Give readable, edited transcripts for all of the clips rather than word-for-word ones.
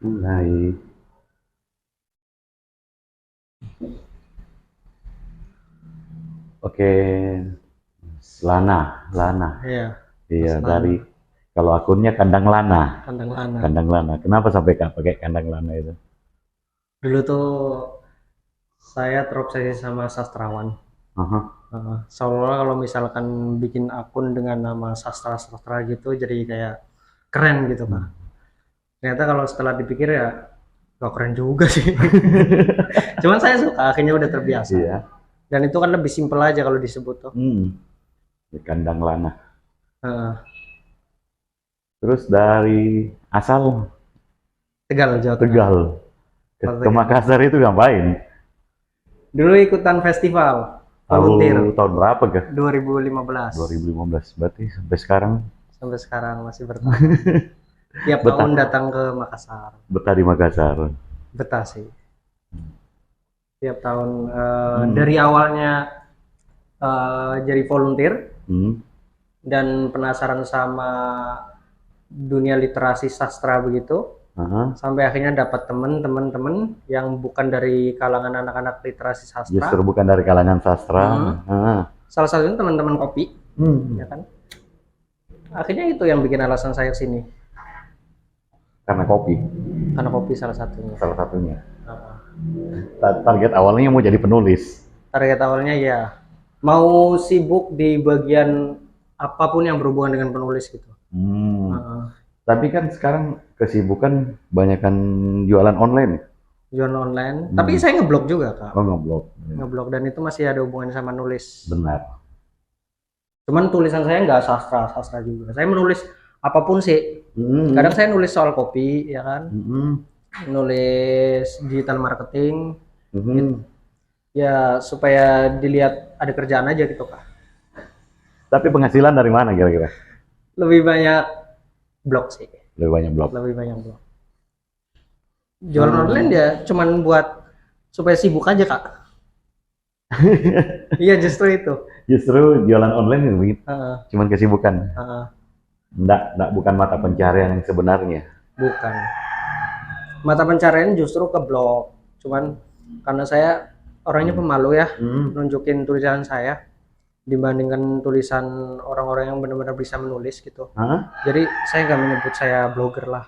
Mulai. Oke, Lana, Lana. Iya, Mas Iya, Lana, dari kalau akunnya Kandang Lana. Kandang Lana. Kandang Lana. Kenapa sampai Kak pakai Kandang Lana itu? Dulu tuh saya terobsesi sama sastrawan. Aha. Seolah kalau misalkan bikin akun dengan nama sastra-sastra gitu jadi kayak keren gitu Pak. Hmm. Ternyata kalau setelah dipikir ya gak keren juga sih. Cuman saya suka, akhirnya udah terbiasa. Iya. Dan itu kan lebih simpel aja kalau disebut tuh. Hmm. Di Kandang Lana. Heeh. Terus dari asal Tegal, Jawa Tengah. Tegal Kota ke Tegal. Makassar itu ngapain? Dulu ikutan festival, volunteer Tahun berapa ke? 2015. 2015. Berarti sampai sekarang Sampai sekarang masih bertahan. Tiap tahun betah, datang ke Makassar. betah di Makassar. Betah sih. Tiap tahun Hmm. dari awalnya jadi volunteer Hmm. dan penasaran sama dunia literasi sastra begitu, Aha. sampai akhirnya dapat temen-temen yang bukan dari kalangan anak-anak literasi Justru sastra. bukan dari kalangan sastra. Ah. Salah satunya teman-teman kopi, Hmm. ya kan? Akhirnya itu yang bikin alasan saya sini, Karena kopi, karena kopi salah satunya. salah satunya. Uh, Target awalnya mau jadi penulis. Target awalnya ya mau sibuk di bagian apapun yang berhubungan dengan penulis gitu. Hmm. Uh, Tapi kan sekarang kesibukan banyakan jualan online. Jualan online, tapi saya ngeblog juga kak, Oh, ngeblog. ngeblog dan itu masih ada hubungannya sama nulis. Benar. Cuman tulisan saya nggak sastra juga. Saya menulis apapun sih. Hmm. Kadang saya nulis soal kopi, ya kan, Hmm. nulis digital marketing, Hmm. ya supaya dilihat ada kerjaan aja gitu kak. Tapi penghasilan dari mana kira-kira? Lebih banyak blog sih, Lebih banyak blog. lebih banyak blog. Jualan online ya cuman buat supaya sibuk aja kak. Iya justru itu. Justru jualan online yang begitu. Heeh, Cuman kesibukan. heeh, Enggak, bukan mata pencarian yang sebenarnya. bukan. Mata pencarian justru ke blog. Cuman karena saya orangnya pemalu ya, Hmm. nunjukin tulisan saya dibandingkan tulisan orang-orang yang benar-benar bisa menulis gitu. Hah? Jadi saya nggak menyebut saya blogger lah,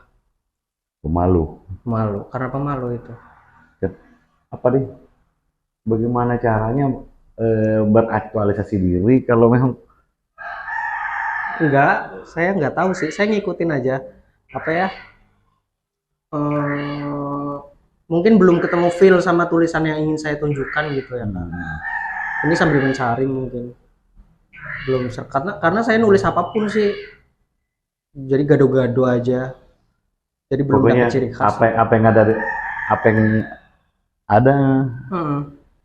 Pemalu. malu karena pemalu itu. Apa deh? Bagaimana caranya beraktualisasi diri kalau memang Enggak, saya nggak tahu sih. Saya ngikutin aja apa ya? eh, Mungkin belum ketemu feel sama tulisan yang ingin saya tunjukkan gitu ya kak. Ini sambil mencari mungkin belum karena saya nulis apapun sih. Jadi gado-gado aja. Jadi belum pokoknya dapat ciri khas. apa yang ada, apa yang ada, Hmm,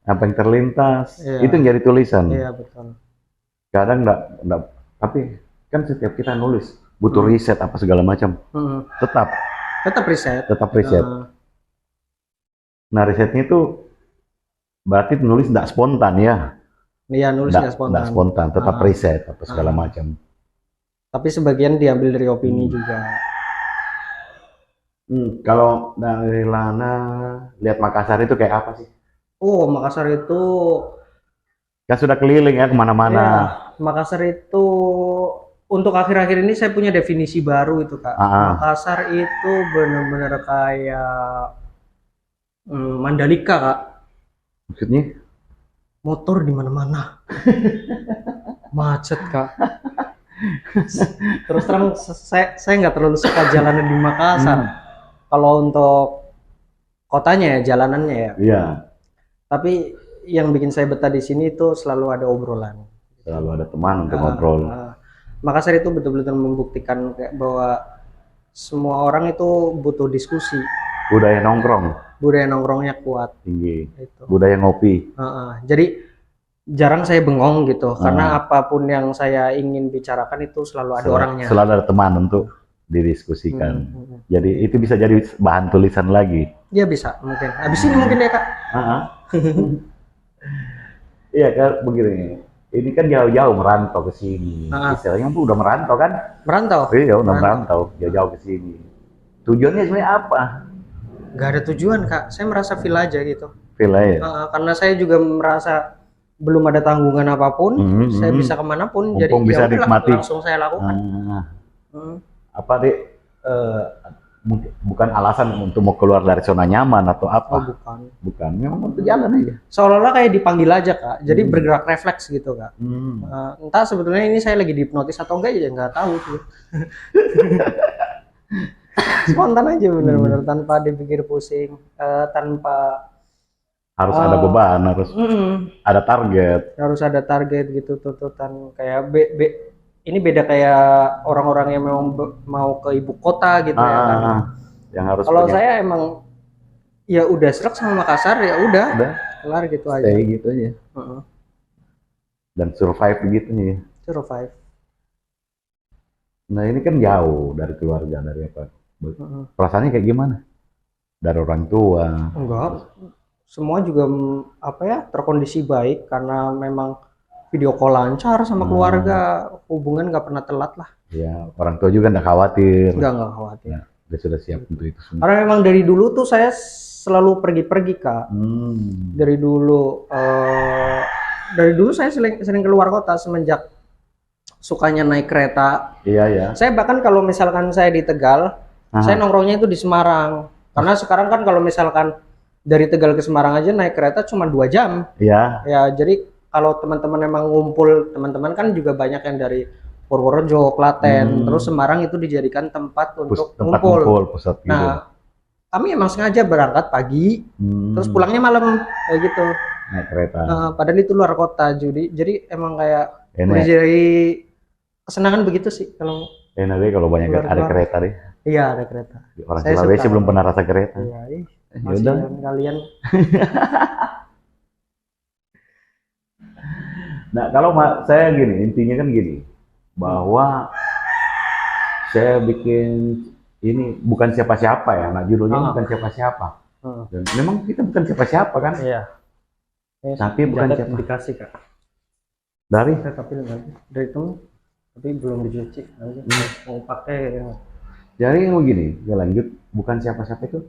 apa yang terlintas, iya, itu yang jadi tulisan. iya betul. Kadang enggak, tapi kan setiap kita nulis butuh riset apa segala macam. Hmm, Tetap, tetap riset. tetap riset. Eh, Nah, risetnya itu berarti nulis enggak spontan ya. Iya nulis nggak Enggak spontan. spontan, tetap Ah, riset apa segala ah. macam. Tapi sebagian diambil dari opini juga. Kalau dari Lana lihat Makassar itu kayak apa sih? Oh Makassar itu, Kan sudah keliling ya kemana-mana. ya Makassar itu untuk akhir-akhir ini saya punya definisi baru itu kak. Ah, Makassar itu benar-benar kayak Mandalika kak. maksudnya? Motor di mana-mana, macet kak. Terus terang saya nggak terlalu suka jalanan di Makassar. Kalau untuk kotanya ya jalanannya ya. Iya, Tapi yang bikin saya betah di sini itu selalu ada obrolan. selalu ada teman untuk ngobrol. Makassar itu betul-betul membuktikan kayak bahwa semua orang itu butuh diskusi. Budaya nongkrong Budaya nongkrongnya kuat. tinggi, Gitu. budaya ngopi. Jadi jarang saya bengong gitu, karena apapun yang saya ingin bicarakan itu selalu ada orangnya. Selalu ada teman untuk didiskusikan. Jadi itu bisa jadi bahan tulisan lagi. Dia bisa mungkin. Habis ini mungkin ya kak. Ah. Iya kan begini. Ini kan jauh-jauh merantau ke sini. Istilahnya tuh udah merantau kan? Merantau. Iya, udah merantau, jauh-jauh ke sini. Tujuannya sebenarnya apa? nggak ada tujuan Kak, saya merasa feel aja gitu. Feel aja. Karena saya juga merasa belum ada tanggungan apapun, saya bisa kemanapun, jadi Mumpung bisa ya udahlah, nikmati. langsung saya lakukan. Apa deh? Bukan alasan untuk mau keluar dari zona nyaman atau apa? Oh bukan. Bukan, memang untuk jalan aja. Seolah-olah kayak dipanggil aja Kak, jadi bergerak refleks gitu Kak. Entah sebetulnya ini saya lagi dihipnotis atau enggak ya nggak tahu sih. Spontan aja bener-bener tanpa dipikir pusing, tanpa Harus ada beban, harus ada target. harus ada target gitu, tuntutan kayak ini beda kayak orang-orang yang memang mau ke ibu kota gitu ya kan. Yang harus Kalau saya emang ya udah srek sama Makassar, ya udah kelar gitu aja. Stay gitu aja. Dan survive begitu ya. Survive. Nah ini kan jauh dari keluarga, dari apa? Perasaannya kayak gimana? Dari orang tua? Enggak, semua juga apa ya, terkondisi baik karena memang video call lancar sama keluarga, hubungan nggak pernah telat lah. Ya, orang tua juga nggak khawatir. Nggak khawatir. Ya, dia sudah siap untuk itu semua. Karena memang dari dulu tuh saya selalu pergi-pergi Kak. Dari dulu saya sering keluar kota semenjak sukanya naik kereta. Iya ya. Saya bahkan kalau misalkan saya di Tegal, saya nongkrongnya itu di Semarang. Karena sekarang kan kalau misalkan dari Tegal ke Semarang aja naik kereta cuma 2 jam. Iya. Ya jadi kalau teman-teman emang ngumpul, teman-teman kan juga banyak yang dari Purworejo, Klaten, terus Semarang itu dijadikan tempat untuk ngumpul. Pusat gitu. Nah, kami emang sengaja berangkat pagi, terus pulangnya malam kayak gitu. Naik kereta. Padahal itu luar kota, jadi emang kayak jadi kesenangan begitu sih kalau. Enak deh kalau banyak ada kereta deh. Iya ada kereta. Orang Sulawesi belum pernah rasa kereta. Iya, udah kalian. Nah kalau saya gini, intinya kan gini, bahwa saya bikin ini bukan siapa-siapa ya, nah judulnya bukan siapa-siapa. Dan memang kita bukan siapa-siapa kan? Iya. Tapi bukan siapa. Dikasih Kak. Dari? Dari itu, tapi belum dicuci. Mau pakai. Jadi yang begini, ya lanjut, bukan siapa-siapa itu,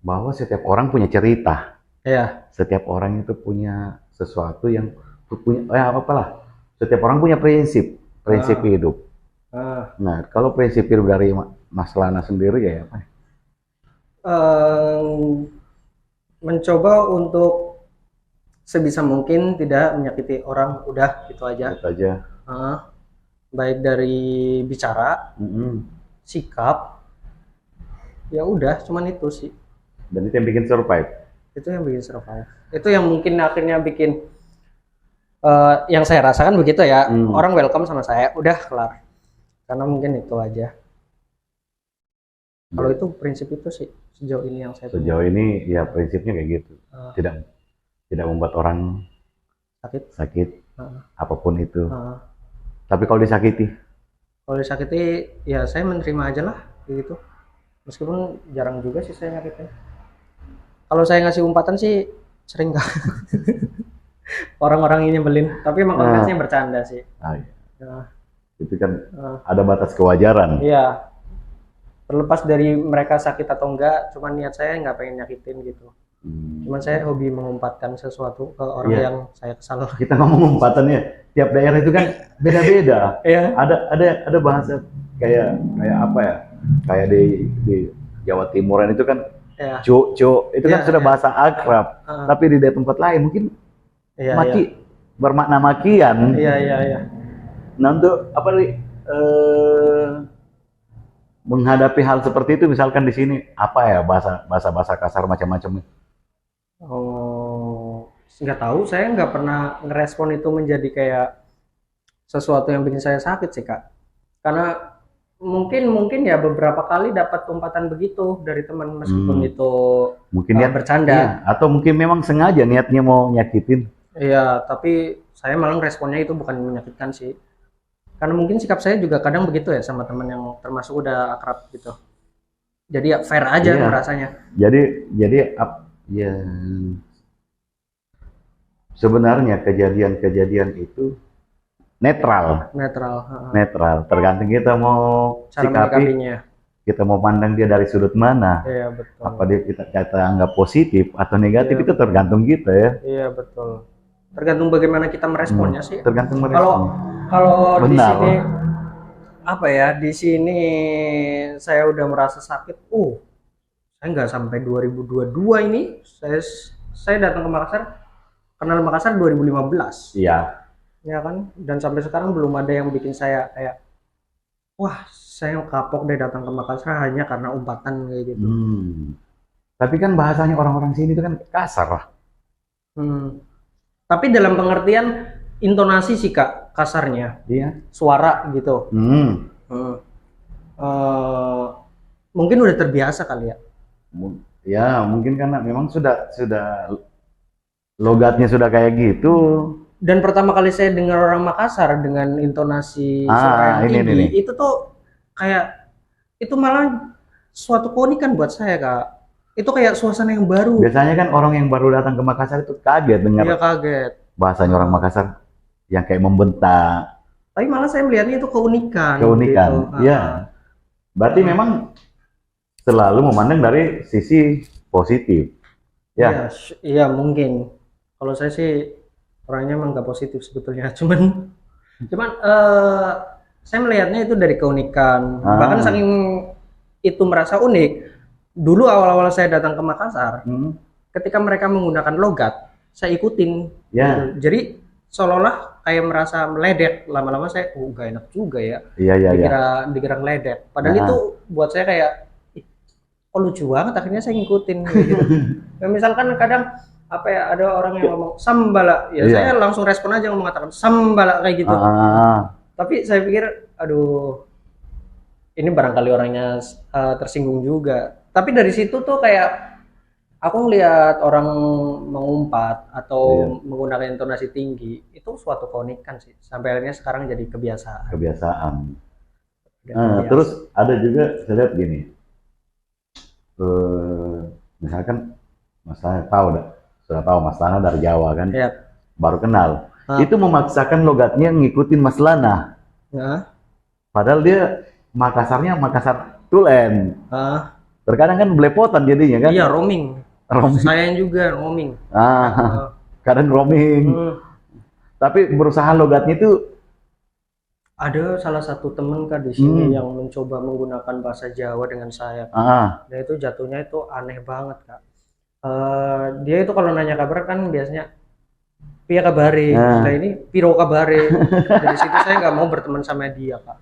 bahwa setiap orang punya cerita. Iya. Setiap orang itu punya sesuatu yang punya, apalah. Setiap orang punya prinsip hidup. Nah, kalau prinsip hidup dari Mas Lana sendiri ya apa? Mencoba untuk sebisa mungkin tidak menyakiti orang, udah gitu aja. Gitu aja. Baik dari bicara, sikap, ya udah, cuman itu sih. Dan itu yang bikin survive. Itu yang bikin survive. Itu yang mungkin akhirnya bikin yang saya rasakan begitu ya. Orang welcome sama saya, udah kelar. Karena mungkin itu aja. Kalau itu prinsip itu sih sejauh ini yang saya sejauh ini ya prinsipnya kayak gitu. Tidak membuat orang sakit apapun itu. Tapi kalau disakiti? Kalau disakiti ya saya menerima aja lah gitu. Meskipun jarang juga sih saya nyakitin. Kalau saya ngasih umpatan sih sering gak. Orang-orang ini nyebelin, tapi emang konteksnya bercanda sih. Iya. Itu kan ada batas kewajaran. Iya. Terlepas dari mereka sakit atau enggak, cuman niat saya nggak pengen nyakitin gitu. Cuman saya hobi mengumpatkan sesuatu ke orang yang saya kesal. Kita ngomong umpatannya, tiap daerah itu kan beda-beda. Ada bahasa kayak apa ya? Kayak di Jawa Timuran itu kan cuk itu kan sudah bahasa akrab. Tapi di tempat lain mungkin maki bermakna makian. Iya. Nah untuk apa nih menghadapi hal seperti itu, misalkan di sini apa ya bahasa kasar macam-macam? Oh, nggak tahu, saya nggak pernah ngerespon itu menjadi kayak sesuatu yang bikin saya sakit sih Kak. Karena mungkin ya beberapa kali dapat umpatan begitu dari teman meskipun itu mungkin bercanda. Iya, atau mungkin memang sengaja niatnya mau nyakitin. Iya, tapi saya malah responnya itu bukan menyakitkan sih. Karena mungkin sikap saya juga kadang begitu ya sama teman yang termasuk udah akrab gitu. Jadi ya fair aja rasanya. Jadi ya sebenarnya kejadian itu netral. Tergantung kita mau cara menyikapinya. kita mau pandang dia dari sudut mana. Iya, betul. Apa dia kita anggap positif atau negatif, Iya, itu tergantung kita ya. Iya, betul. Tergantung bagaimana kita meresponnya sih. Tergantung Kalau di sini apa ya, di sini saya udah merasa sakit. Saya nggak sampai 2022 ini. Saya datang ke Makassar, kenal Makassar 2015. Iya. Ya kan? Dan sampai sekarang belum ada yang bikin saya kayak, wah, saya kapok deh datang ke Makassar hanya karena umpatan kayak gitu. Tapi kan bahasanya orang-orang sini itu kan kasar lah. Tapi dalam pengertian intonasi sih Kak, kasarnya. Iya. Suara gitu. Mungkin udah terbiasa kali ya. Ya mungkin karena memang sudah logatnya sudah kayak gitu. Dan pertama kali saya dengar orang Makassar dengan intonasi suara yang tinggi, itu tuh kayak, itu malah suatu keunikan buat saya Kak. Itu kayak suasana yang baru. Biasanya kan orang yang baru datang ke Makassar itu kaget dengar. Iya, kaget. Bahasanya orang Makassar yang kayak membentak. Tapi malah saya melihatnya itu keunikan. Keunikan, iya. Gitu. Berarti memang selalu memandang dari sisi positif. Ya. Iya, mungkin. Kalau saya sih orangnya emang nggak positif sebetulnya. Cuman saya melihatnya itu dari keunikan. Bahkan saking itu merasa unik. Dulu awal-awal saya datang ke Makassar, ketika mereka menggunakan logat, saya ikutin. Ya. Gitu. Jadi seolah-olah kayak merasa meledek. Lama-lama saya, nggak enak juga ya. Iya. Dikira meledek. Padahal itu buat saya kayak, kok lucu banget. Akhirnya saya ngikutin. Gitu. Nah, misalkan kadang ada orang yang ngomong sambala, saya langsung respon aja mengatakan sambala kayak gitu. Tapi saya pikir, aduh, ini barangkali orangnya tersinggung juga. Tapi dari situ tuh kayak aku ngelihat orang mengumpat atau menggunakan intonasi tinggi, itu suatu keunikan sih. Sampai akhirnya sekarang jadi kebiasaan. Terus ada juga saya lihat gini, misalkan Mas Lana sudah tahu Mas Lana dari Jawa kan, baru kenal, itu memaksakan logatnya ngikutin Mas Lana. Padahal dia Makassarnya Makassar Tulen. Terkadang kan belepotan jadinya kan. Iya, roaming. Saya juga roaming. Kadang roaming. Tapi berusaha logatnya itu. Ada salah satu teman Kak di sini yang mencoba menggunakan bahasa Jawa dengan saya. Dan itu jatuhnya itu aneh banget Kak. Dia itu kalau nanya kabar kan biasanya Pia kabare. Nah ini Piro kabare. Dari situ saya nggak mau berteman sama dia Pak.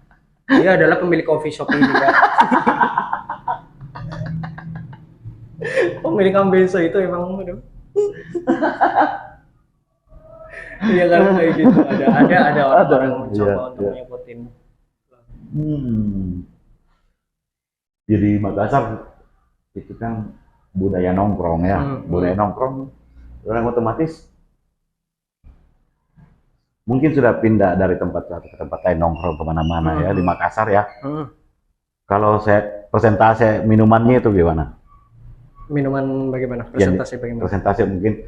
Dia adalah pemilik coffee shop ini Kak. Pemilik Ambeso itu emang iya kan kayak gitu. Ada orang yang mencoba untuk ngikutin. Jadi Makassar itu kan budaya nongkrong ya, budaya nongkrong, orang otomatis mungkin sudah pindah dari tempat satu ke tempat lain, nongkrong kemana-mana ya di Makassar ya. Kalau saya persentase minumannya itu gimana? Minuman bagaimana? Persentase bagaimana? Persentase mungkin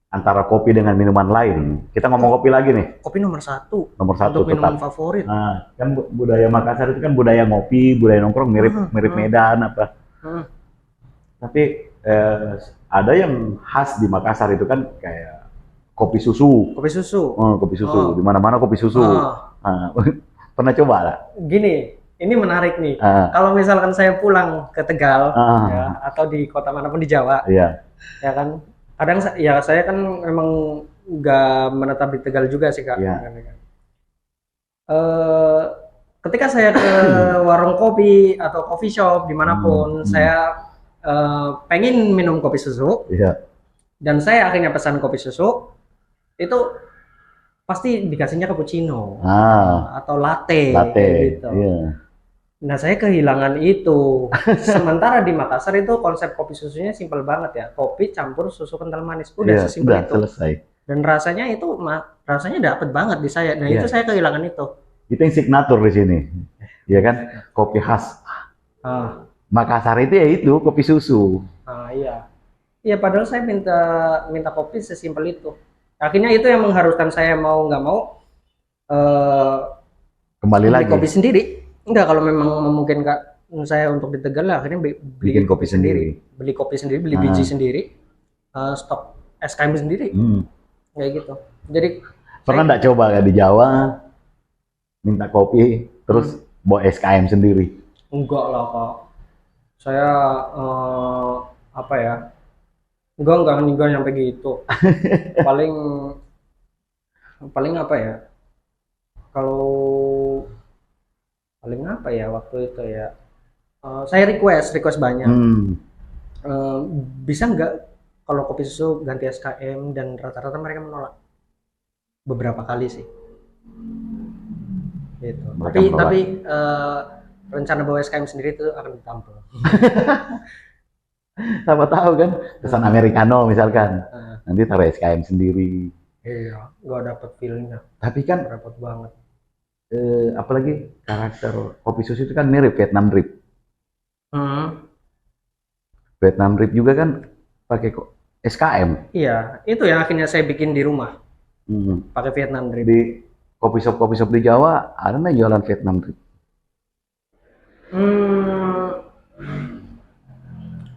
antara kopi dengan minuman lain. Kita ngomong kopi lagi nih. Kopi nomor satu. Nomor satu untuk minuman favorit. Nah, kan budaya Makassar itu kan budaya ngopi, budaya nongkrong mirip Medan apa. Tapi ada yang khas di Makassar itu kan kayak kopi susu. Kopi susu. Kopi susu. Di mana-mana kopi susu. Pernah coba lah? Gini, ini menarik nih. Kalau misalkan saya pulang ke Tegal ya, atau di kota manapun di Jawa, ya kan. Kadang ya saya kan memang nggak menetap di Tegal juga sih Kak. Ketika saya ke warung kopi atau coffee shop dimanapun, saya pengen minum kopi susu, dan saya akhirnya pesan kopi susu, itu pasti dikasihnya cappuccino atau latte gitu. Nah saya kehilangan itu. Sementara di Makassar itu konsep kopi susunya simpel banget ya, kopi campur susu kental manis, udah sesimpel itu. Selesai. Dan rasanya itu rasanya dapet banget di saya. Nah itu saya kehilangan itu. Itu yang signatur di sini, ya kan? Kopi khas Makassar itu ya itu kopi susu. Iya padahal saya minta kopi sesimpel itu. Akhirnya itu yang mengharuskan saya mau nggak mau kembali lagi kopi sendiri. Enggak, kalau memang memungkinkan saya untuk di Tegal lah, akhirnya bikin kopi sendiri. Beli kopi sendiri, beli biji sendiri, stok SKM sendiri, kayak gitu. Jadi pernah nggak coba kayak di Jawa minta kopi terus bawa SKM sendiri? Enggak lah Kak, saya apa ya, enggak nyampe gitu. paling apa ya, kalau paling apa ya waktu itu ya, saya request banyak. Bisa nggak kalau kopi susu ganti SKM, dan rata-rata mereka menolak beberapa kali sih gitu. Tapi rencana bawa SKM sendiri itu akan ditampung. Siapa tahu kan pesan americano misalkan, nanti taruh SKM sendiri. Iya, nggak dapet feelnya. Tapi kan repot banget. Apalagi karakter kopi susu itu kan mirip Vietnam Drip. Vietnam Drip juga kan pakai SKM. Iya, itu yang akhirnya saya bikin di rumah. Pakai Vietnam Drip. Di kopi shop di Jawa ada nggak jualan Vietnam Drip?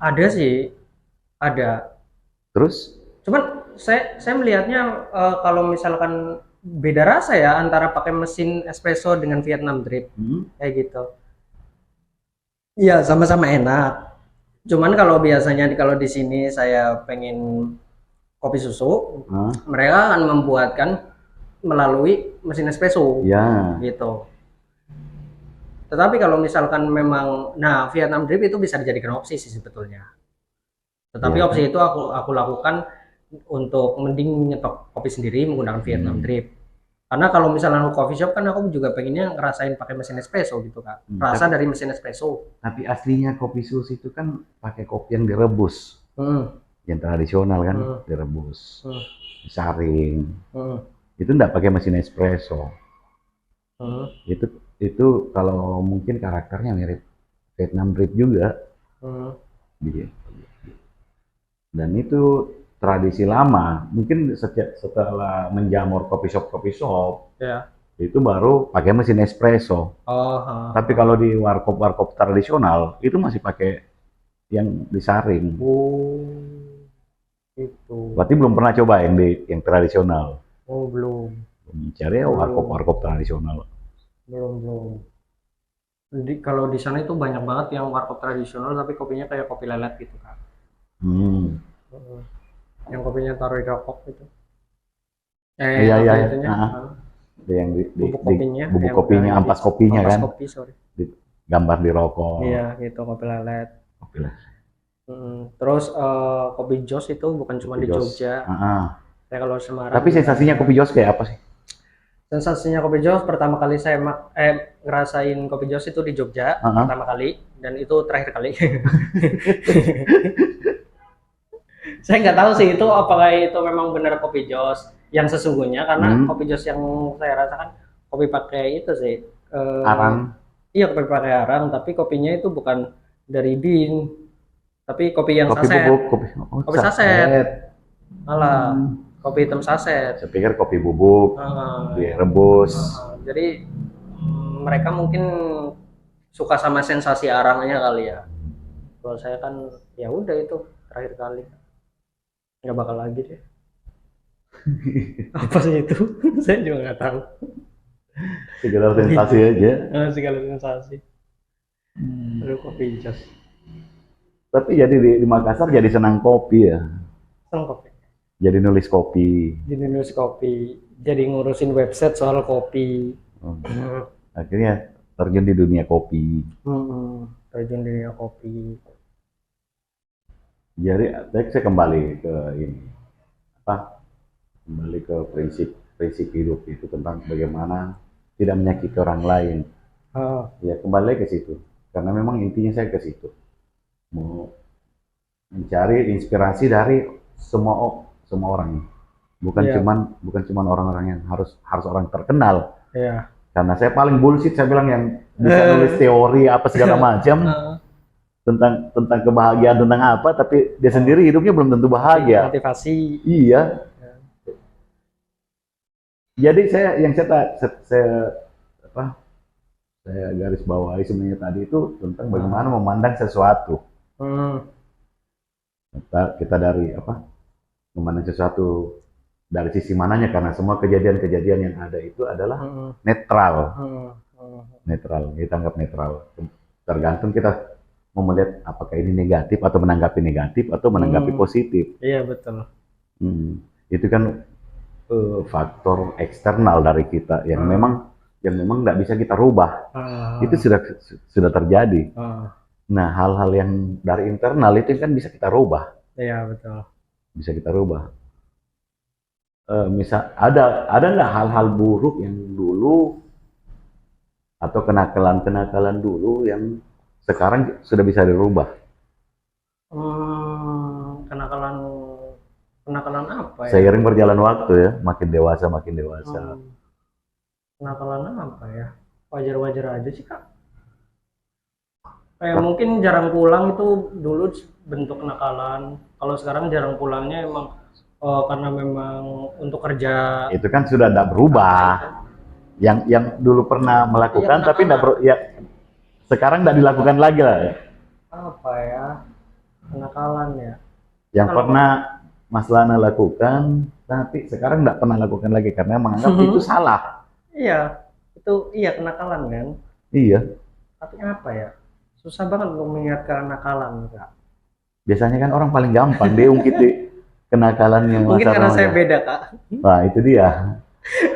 Ada sih, ada. Terus? Cuman saya melihatnya kalau misalkan beda rasa ya antara pakai mesin espresso dengan Vietnam Drip, kayak gitu. Iya, sama-sama enak. Cuman kalau biasanya kalau di sini saya pengen kopi susu, mereka akan membuatkan melalui mesin espresso, gitu. Tetapi kalau misalkan memang, Vietnam Drip itu bisa dijadikan opsi sih sebetulnya. Tetapi opsi itu aku lakukan untuk mending nyetok kopi sendiri menggunakan Vietnam Drip. Karena kalau misalnya coffee shop kan aku juga pengennya ngerasain pakai mesin espresso gitu Kak. Rasa dari mesin espresso. Tapi aslinya kopi susu itu kan pakai kopi yang direbus. Yang tradisional kan direbus. Disaring. Itu enggak pakai mesin espresso. Itu kalau mungkin karakternya mirip Vietnam Drip juga. Dan itu tradisi lama, mungkin setelah menjamur kopi shop, itu baru pakai mesin espresso. Tapi kalau di warkop tradisional itu masih pakai yang disaring. Itu. Berarti belum pernah coba yang tradisional? Belum. Cari warkop tradisional. Belum. Jadi kalau di sana itu banyak banget yang warkop tradisional tapi kopinya kayak kopi lelet gitu Kak. Yang kopinya taruh di rokok itu. Iya. Yang bubuk kopinya, ampas kopinya kan. Kopi, sorry. Gambar di rokok. Iya, gitu kopi lelet. Terus kopi jos itu bukan cuma di Jogja. Saya kalau Semarang. Tapi sensasinya kopi jos kayak apa sih? Sensasinya kopi jos pertama kali saya ngerasain kopi jos itu di Jogja pertama kali, dan itu terakhir kali. Saya nggak tahu sih itu apakah itu memang benar kopi jos yang sesungguhnya, karena kopi jos yang saya rasakan kopi pakai itu sih arang. Iya, kopi pakai arang, tapi kopinya itu bukan dari bean, tapi kopi yang saset. Kopi saset. Malah kopi hitam saset. Saya pikir kopi bubuk direbus. Jadi mereka mungkin suka sama sensasi arangnya kali ya. Kalau saya kan ya udah itu terakhir kali. Nggak bakal lagi deh. Apa sih itu? Saya juga nggak tahu. Segala sensasi aja. Segala sensasi. Aduh, kopi jos. Tapi jadi di Makassar jadi senang kopi ya? Senang kopi. Jadi nulis kopi. Jadi ngurusin website soal kopi. Akhirnya terjun di dunia kopi. Terjun di dunia kopi. Jadi saya kembali ke ini, kembali ke prinsip hidup itu tentang bagaimana tidak menyakiti orang lain. Ya kembali ke situ, karena memang intinya saya ke situ, mau mencari inspirasi dari semua orang, bukan cuman orang-orang yang harus orang terkenal. Karena saya paling bullshit, saya bilang yang bisa nulis teori apa segala macam. Tentang kebahagiaan, tentang apa, tapi dia sendiri hidupnya belum tentu bahagia. Motivasi. Iya. Jadi saya saya garis bawahi sebenarnya tadi itu tentang bagaimana memandang sesuatu. Kita dari apa? Memandang sesuatu dari sisi mananya, karena semua kejadian-kejadian yang ada itu adalah netral. Netral, kita anggap netral. Tergantung kita mau melihat apakah ini negatif atau menanggapi negatif atau menanggapi positif. Iya, betul. Itu kan faktor eksternal dari kita yang memang nggak bisa kita rubah. Itu sudah terjadi. Nah, hal-hal yang dari internal itu kan bisa kita rubah. Iya, betul. Bisa kita rubah. Misal ada nggak hal-hal buruk yang dulu atau kenakalan dulu yang sekarang sudah bisa dirubah? Kenakalan apa ya? Seiring berjalan waktu ya, makin dewasa. Kenakalan apa ya? Wajar-wajar aja sih, Kak. Kayak mungkin jarang pulang itu dulu bentuk kenakalan. Kalau sekarang jarang pulangnya emang karena memang untuk kerja. Itu kan sudah tidak berubah. Yang dulu pernah melakukan tapi tidak ya sekarang tidak dilakukan lagi lah ya. Apa ya? Kenakalan ya. Yang pernah Mas Lana lakukan tapi sekarang tidak pernah lakukan lagi karena menganggap itu salah. Iya, itu kenakalan kan. Iya. Tapi apa ya? Susah banget untuk mengingatkan kenakalan, Kak. Biasanya kan orang paling gampang dia ungkit kenakalannya. Mungkin karena saya beda, Kak. Nah, itu dia.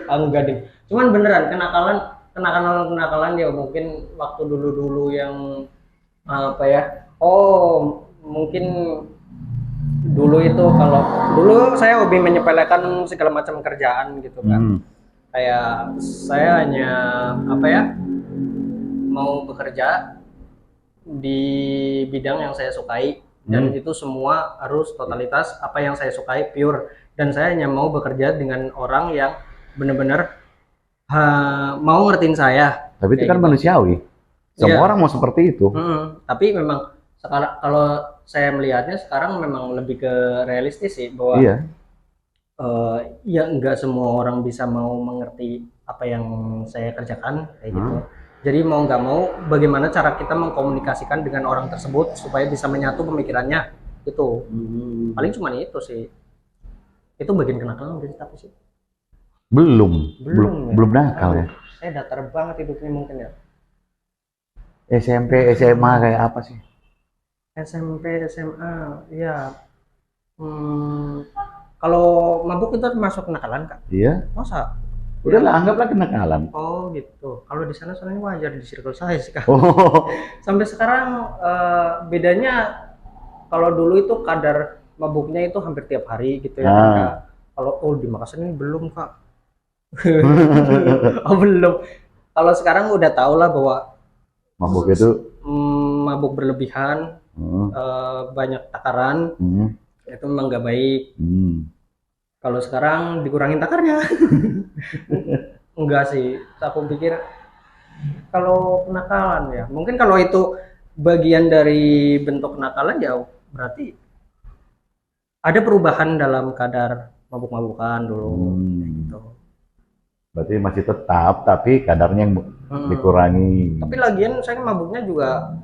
Enggak deh. Cuman beneran kenakalan ya mungkin waktu dulu yang apa ya? Oh, mungkin dulu itu kalau dulu saya hobi menyepelekan segala macam kerjaan gitu kan. Kayak saya hanya apa ya? Mau bekerja di bidang yang saya sukai dan itu semua harus totalitas apa yang saya sukai pure, dan saya hanya mau bekerja dengan orang yang benar-benar mau ngertiin saya. Tapi itu kan gitu. Manusiawi. Semua orang mau seperti itu. Tapi memang sekarang kalau saya melihatnya sekarang memang lebih ke realistis sih bahwa ya enggak semua orang bisa mau mengerti apa yang saya kerjakan kayak gitu. Jadi mau nggak mau, bagaimana cara kita mengkomunikasikan dengan orang tersebut supaya bisa menyatu pemikirannya itu. Paling cuma itu sih. Itu bagian kenakalan dari tapi sih. Belum nakal ya. Saya datar banget hidupnya mungkin ya. SMP, SMA kayak apa sih? SMP, SMA, ya. Kalau mabuk itu masuk kenakalan, Kak? Iya. Masa? Udahlah, anggaplah kenakalan. Oh gitu. Kalau di sana soalnya wajar di circle saya sih, Kak. Oh. Sampai sekarang bedanya kalau dulu itu kadar mabuknya itu hampir tiap hari gitu ya kan, Kak. Kalau di Makassar ini belum, Kak. Oh belum. Kalau sekarang udah tahu lah bahwa mabuk itu mabuk berlebihan, banyak takaran, itu memang nggak baik. Kalau sekarang dikurangin takarnya. Enggak sih, aku pikir kalau kenakalan ya, mungkin kalau itu bagian dari bentuk kenakalan ya berarti ada perubahan dalam kadar mabuk-mabukan dulu gitu. Berarti masih tetap tapi kadarnya yang dikurangi. Tapi lagian saya mabuknya juga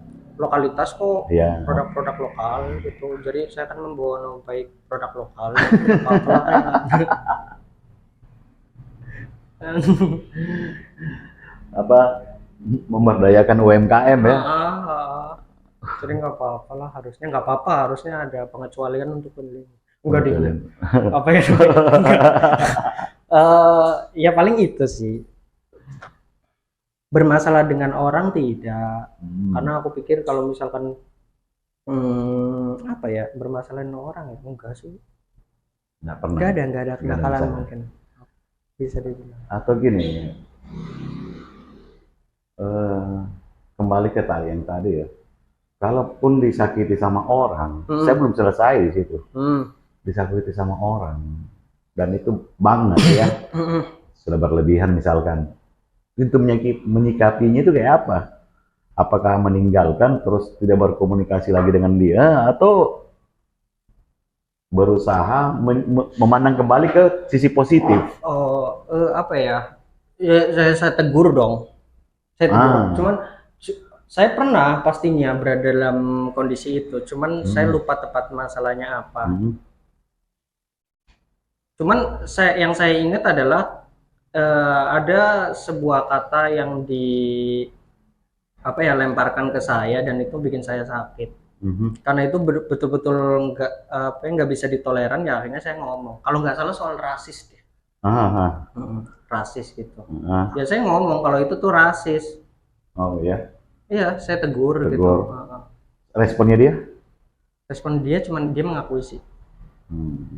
lokalitas kok, produk-produk lokal gitu. Jadi saya akan membawa nama baik produk lokal. Apa memberdayakan UMKM ya? Jadi nggak apa-apa lah, harusnya ada pengecualian untuk beli. Enggak di apa ya? Ya paling itu sih. Bermasalah dengan orang tidak, karena aku pikir kalau misalkan apa ya, bermasalah dengan orang ya enggak sih. Nggak ada kenakalan mungkin. Bisa dibilang. Atau gini, kembali ke yang tadi ya. Kalaupun disakiti sama orang, saya belum selesai di situ. Disakiti sama orang, dan itu banget ya, sudah berlebihan misalkan. Itu menyikapinya itu kayak apa? Apakah meninggalkan terus tidak berkomunikasi lagi dengan dia, atau berusaha memandang kembali ke sisi positif? Apa ya? Ya saya tegur dong. Saya tegur. Cuman saya pernah pastinya berada dalam kondisi itu. Cuman saya lupa tepat masalahnya apa. Cuman yang saya ingat adalah ada sebuah kata yang lemparkan ke saya dan itu bikin saya sakit. Karena itu betul-betul nggak bisa ditoleran, ya akhirnya saya ngomong. Kalau nggak salah soal rasis deh. Rasis gitu. Ya saya ngomong kalau itu tuh rasis. Oh iya. Iya, saya tegur. Gitu. Responnya dia? Respon dia cuman dia mengakui sih.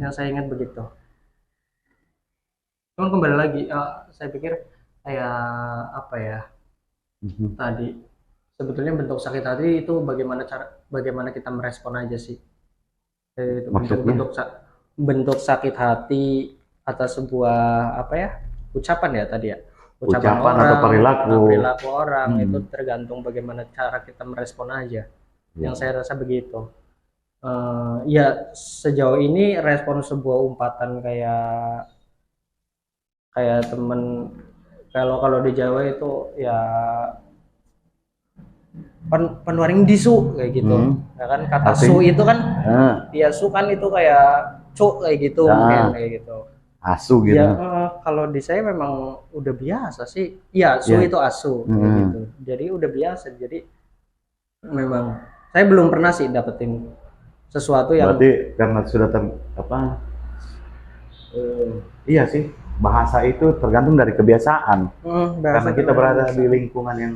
Yang saya ingat begitu. Cuman kembali lagi, saya pikir kayak apa ya? Tadi sebetulnya bentuk sakit hati itu bagaimana kita merespon aja sih. Bentuk sakit hati atas sebuah ucapan ya tadi ya. Ucapan orang, atau perilaku orang itu tergantung bagaimana cara kita merespon aja. Yang saya rasa begitu. Ya sejauh ini respon sebuah umpatan kayak temen, kalau di Jawa itu ya penuaring disu kayak gitu. Ya kan kata su itu kan ya su kan itu kayak cuk kayak gitu, mungkin kayak gitu. Asu gitu. Ya kalau di saya memang udah biasa sih. Ya su itu asu kayak gitu. Jadi udah biasa. Jadi memang saya belum pernah sih dapetin sesuatu yang berarti karena sudah iya sih, bahasa itu tergantung dari kebiasaan. Karena kita berada di lingkungan yang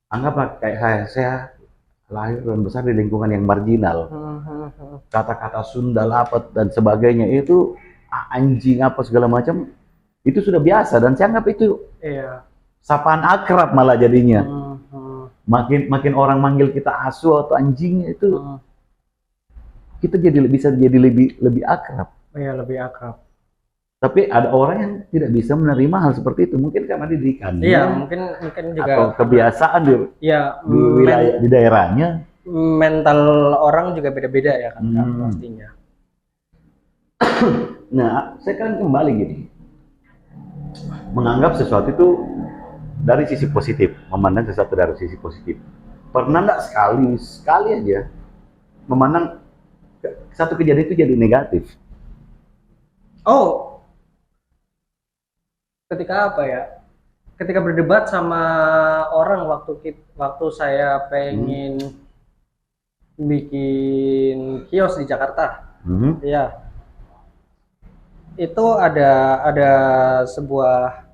anggaplah kayak saya lahir dan besar di lingkungan yang marginal. Kata-kata Sunda, lapet dan sebagainya itu anjing apa segala macam itu sudah biasa dan saya anggap itu sapaan akrab malah jadinya. Makin orang manggil kita asu atau anjing itu kita bisa jadi lebih akrab. Iya, lebih akrab. Tapi ada orang yang tidak bisa menerima hal seperti itu, mungkin karena didikan. Iya, mungkin juga atau kebiasaan di wilayah di daerahnya. Mental orang juga beda-beda ya kan, pastinya. Nah, saya kan kembali gini, menganggap sesuatu itu dari sisi positif, memandang sesuatu dari sisi positif. Pernah enggak sekali aja memandang satu kejadian itu jadi negatif? Oh, ketika apa ya? Ketika berdebat sama orang waktu saya pengen bikin kios di Jakarta, ya itu ada sebuah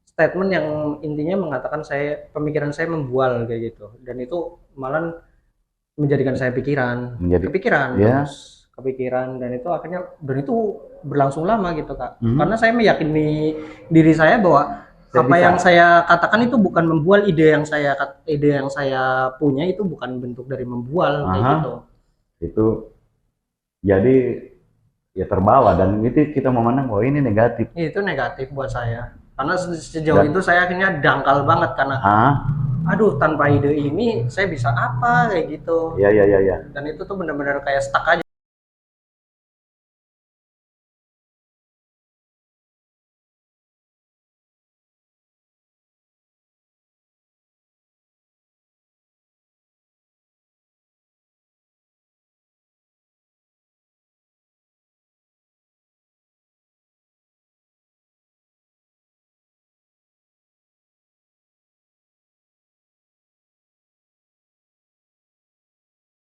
statement yang intinya mengatakan pemikiran saya membual kayak gitu, dan itu malah menjadikan saya kepikiran, dan itu akhirnya itu berlangsung lama gitu Kak, karena saya meyakini diri saya bahwa yang saya katakan itu bukan membual, ide yang saya punya itu bukan bentuk dari membual kayak gitu. Itu jadi ya terbawa dan itu kita memandang bahwa ini negatif. Itu negatif buat saya. Karena sejauh itu saya akhirnya dangkal banget karena aduh, tanpa ide ini saya bisa apa kayak gitu. Iya. Dan itu tuh benar-benar kayak stuck aja.